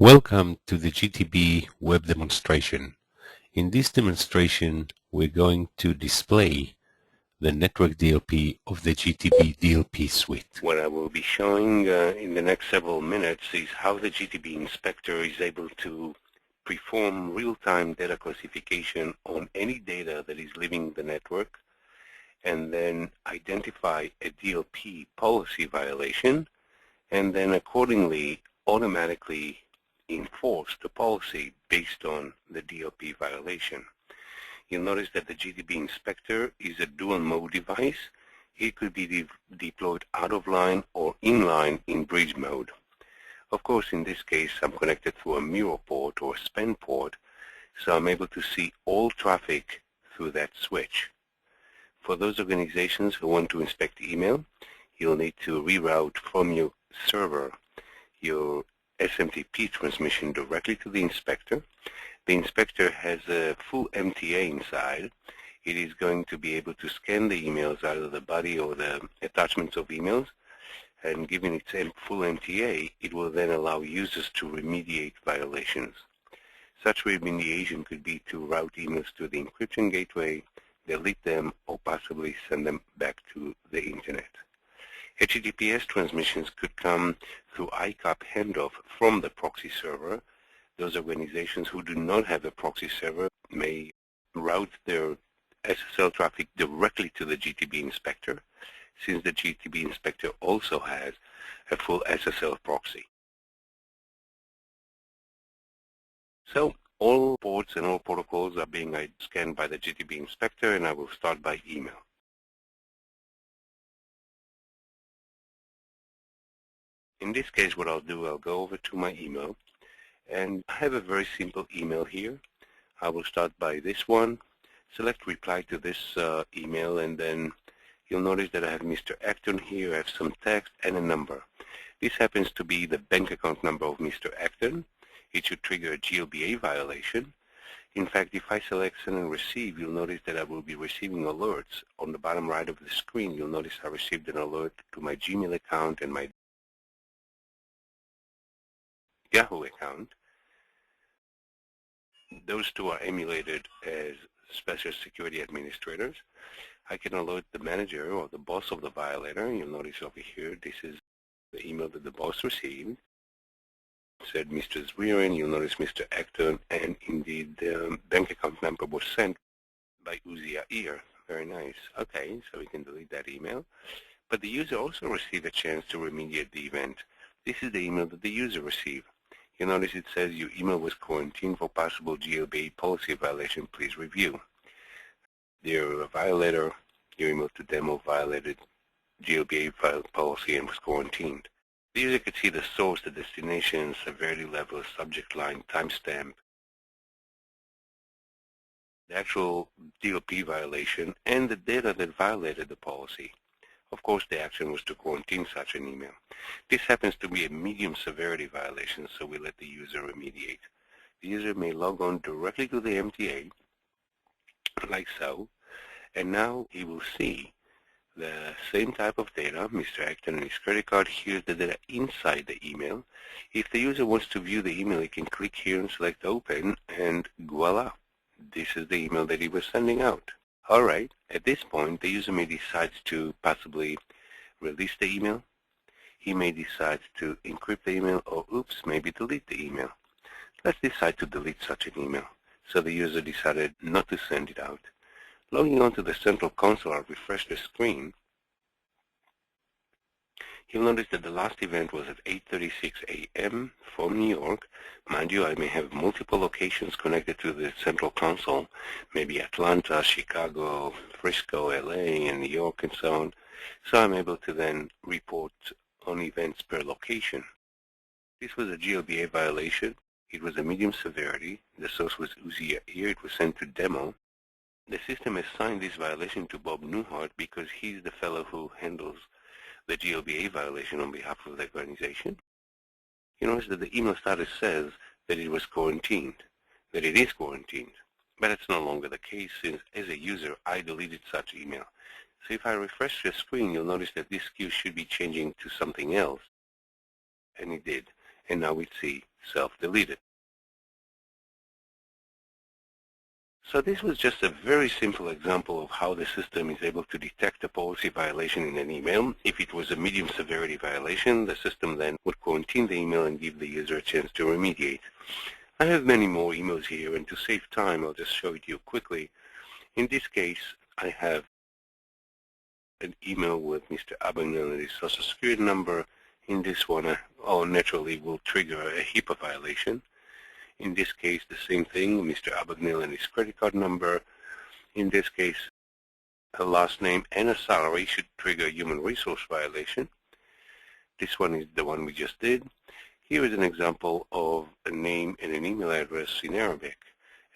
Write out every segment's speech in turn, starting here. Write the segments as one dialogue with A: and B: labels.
A: Welcome to the GTB web demonstration. In this demonstration, we're going to display the network DLP of the GTB DLP suite. What I will be showing in the next several minutes is how the GTB inspector is able to perform real-time data classification on any data that is leaving the network, and then identify a DLP policy violation, and then accordingly automatically enforce the policy based on the DLP violation. You'll notice that the GTB inspector is a dual mode device. It could be deployed out of line or in line in bridge mode. Of course, in this case, I'm connected through a mirror port or a span port, so I'm able to see all traffic through that switch. For those organizations who want to inspect email, you'll need to reroute from your server your SMTP transmission directly to the inspector. The inspector has a full MTA inside. It is going to be able to scan the emails out of the body or the attachments of emails, and given its full MTA, it will then allow users to remediate violations. Such remediation could be to route emails to the encryption gateway, delete them, or possibly send them back to the internet. HTTPS transmissions could come through ICAP handoff from the proxy server. Those organizations who do not have a proxy server may route their SSL traffic directly to the GTB inspector, since the GTB inspector also has a full SSL proxy. So all ports and all protocols are being scanned by the GTB inspector, and I will start by email. In this case, what I'll do, I'll go over to my email, and I have a very simple email here. I will start by this one, select reply to this email, and then you'll notice that I have Mr. Acton here. I have some text and a number. This happens to be the bank account number of Mr. Acton. It should trigger a GLBA violation. In fact, if I select send and receive, you'll notice that I will be receiving alerts. On the bottom right of the screen, you'll notice I received an alert to my Gmail account and my Yahoo account. Those two are emulated as special security administrators. I can alert the manager or the boss of the violator. You'll notice over here, this is the email that the boss received. It said Mr. Zwirin, you'll notice Mr. Acton, and indeed the bank account number was sent by Uzia Ear. Very nice. Okay, so we can delete that email. But the user also received a chance to remediate the event. This is the email that the user received. You'll notice it says your email was quarantined for possible GLBA policy violation. Please review. Dear violator, your email to demo violated GLBA policy and was quarantined. The user could see the source, the destination, severity level, subject line, timestamp, the actual DLP violation, and the data that violated the policy. Of course, the action was to quarantine such an email. This happens to be a medium severity violation, so we let the user remediate. The user may log on directly to the MTA, like so, and now he will see the same type of data, Mr. Acton and his credit card. Here's the data inside the email. If the user wants to view the email, he can click here and select open, and voila, this is the email that he was sending out. All right, at this point, the user may decide to possibly release the email. He may decide to encrypt the email, or oops, maybe delete the email. Let's decide to delete such an email. So the user decided not to send it out. Logging onto the central console, I'll refresh the screen. You'll notice that the last event was at 8:36 a.m. from New York. Mind you, I may have multiple locations connected to the central console, maybe Atlanta, Chicago, Frisco, LA, and New York, and so on. So I'm able to then report on events per location. This was a GLBA violation. It was a medium severity. The source was Uzia Ear. It was sent to demo. The system assigned this violation to Bob Newhart because he's the fellow who handles the GLBA violation on behalf of the organization. You notice that the email status says that it was quarantined, that it is quarantined. But it's no longer the case, since as a user, I deleted such email. So if I refresh the screen, you'll notice that this queue should be changing to something else. And it did. And now we see self-deleted. So this was just a very simple example of how the system is able to detect a policy violation in an email. If it was a medium severity violation, the system then would quarantine the email and give the user a chance to remediate. I have many more emails here, and to save time, I'll just show it to you quickly. In this case, I have an email with Mr. Abagnale and his social security number. In this one, naturally will trigger a HIPAA violation. In this case, the same thing, Mr. Abagnale and his credit card number. In this case, a last name and a salary should trigger a human resource violation. This one is the one we just did. Here is an example of a name and an email address in Arabic.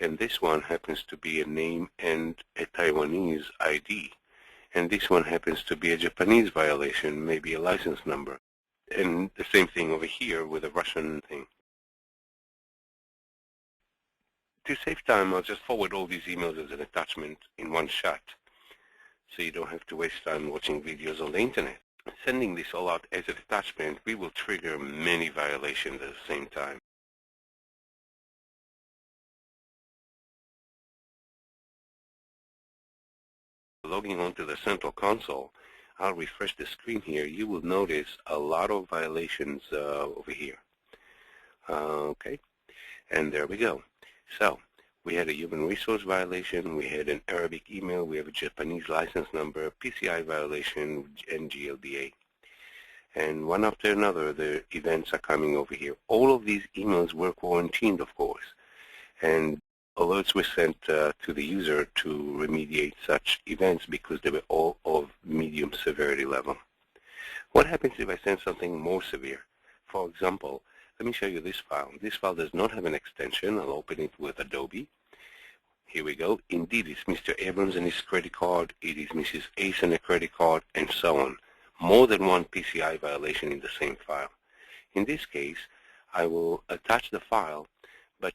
A: And this one happens to be a name and a Taiwanese ID. And this one happens to be a Japanese violation, maybe a license number. And the same thing over here with a Russian thing. To save time, I'll just forward all these emails as an attachment in one shot, so you don't have to waste time watching videos on the internet. Sending this all out as an attachment, we will trigger many violations at the same time. Logging onto the central console, I'll refresh the screen here. You will notice a lot of violations over here. Okay, and there we go. So we had a human resource violation, we had an Arabic email, we have a Japanese license number, PCI violation, and GLBA. And one after another, the events are coming over here. All of these emails were quarantined, of course, and alerts were sent to the user to remediate such events because they were all of medium severity level. What happens if I send something more severe? For example, let me show you this file. This file does not have an extension. I'll open it with Adobe. Here we go. Indeed, it's Mr. Abrams and his credit card. It is Mrs. Ace and her credit card, and so on. More than one PCI violation in the same file. In this case, I will attach the file, but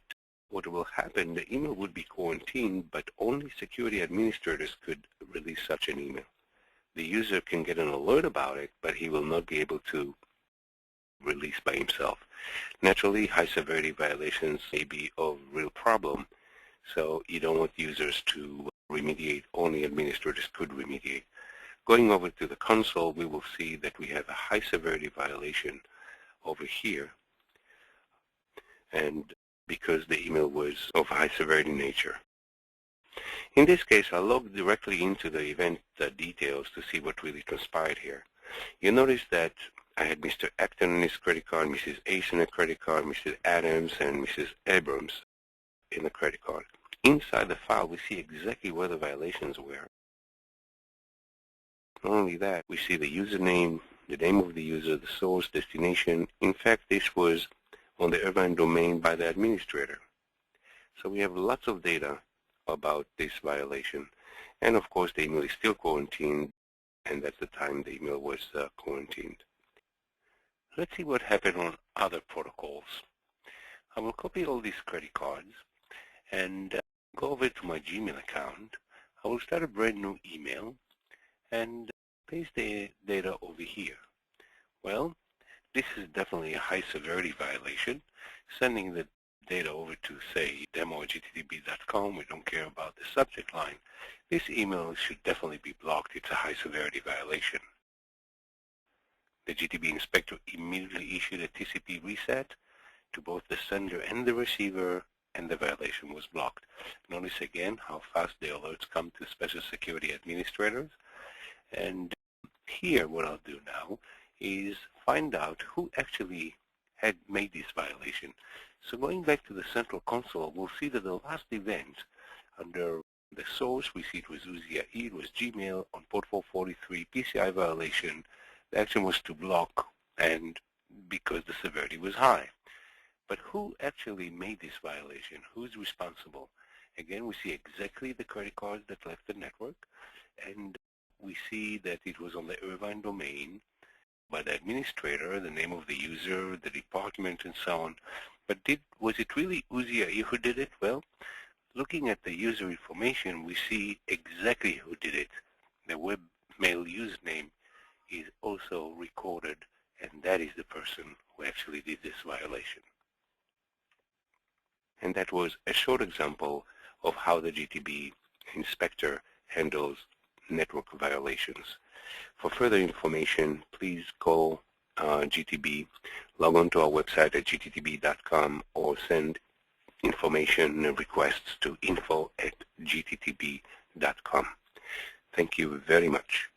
A: what will happen, the email would be quarantined, but only security administrators could release such an email. The user can get an alert about it, but he will not be able to release by himself. Naturally, high severity violations may be of real problem, so you don't want users to remediate. Only administrators could remediate. Going over to the console, we will see that we have a high severity violation over here, and because the email was of high severity nature. In this case, I'll log directly into the event details to see what really transpired here. You notice that I had Mr. Acton and his credit card, Mrs. Ace and her credit card, Mr. Adams and Mrs. Abrams in the credit card. Inside the file, we see exactly where the violations were. Not only that, we see the username, the name of the user, the source, destination. In fact, this was on the Irvine domain by the administrator. So we have lots of data about this violation. And of course, the email is still quarantined, and at the time the email was quarantined. Let's see what happened on other protocols. I will copy all these credit cards and go over to my Gmail account. I will start a brand new email and paste the data over here. Well, this is definitely a high severity violation. Sending the data over to, say, demo@gtb.com, we don't care about the subject line. This email should definitely be blocked. It's a high severity violation. The GTB inspector immediately issued a TCP reset to both the sender and the receiver, and the violation was blocked. Notice again how fast the alerts come to special security administrators. And here what I'll do now is find out who actually had made this violation. So going back to the central console, we'll see that the last event under the source, we see it was Uzia E, it was Gmail on port 443, PCI violation. The action was to block, and because the severity was high. But who actually made this violation? Who's responsible? Again, we see exactly the credit cards that left the network, and we see that it was on the Irvine domain by the administrator, the name of the user, the department, and so on. But was it really Uzia E who did it? Well, looking at the user information, we see exactly who did it. The webmail username is also recorded, and that is the person who actually did this violation. And that was a short example of how the GTB inspector handles network violations. For further information, please call GTB, log on to our website at gttb.com, or send information requests to info@gttb.com. Thank you very much.